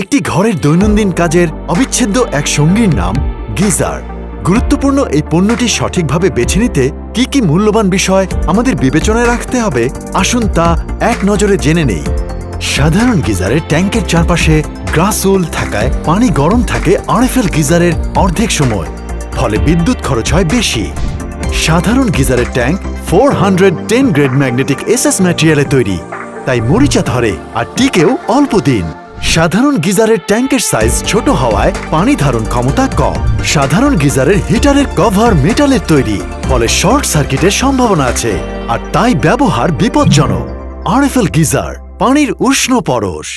একটি ঘরের দৈনন্দিন কাজের অবিচ্ছেদ্য এক সঙ্গীর নাম গিজার। গুরুত্বপূর্ণ এই পণ্যটি সঠিকভাবে বেছে নিতে কি কি মূল্যবান বিষয় আমাদের বিবেচনায় রাখতে হবে, আসুন তা এক নজরে জেনে নেই। সাধারণ গিজারের ট্যাঙ্কের চারপাশে গ্রাসউল থাকায় পানি গরম থাকে RFL গিজারের অর্ধেক সময়, ফলে বিদ্যুৎ খরচ হয় বেশি। সাধারণ গিজারের ট্যাঙ্ক 410 গ্রেড ম্যাগনেটিক SS ম্যাটেরিয়ালে তৈরি, তাই মরিচা ধরে আর টিকেও অল্প দিন। সাধারণ গিজারের ট্যাঙ্কের সাইজ ছোট হওয়ায় পানি ধারণ ক্ষমতা কম। সাধারণ গিজারের হিটারের কভার মেটালের তৈরি, ফলে শর্ট সার্কিটের সম্ভাবনা আছে আর তাই ব্যবহার বিপজ্জনক। RFL গিজার, পানির উষ্ণ পরশ।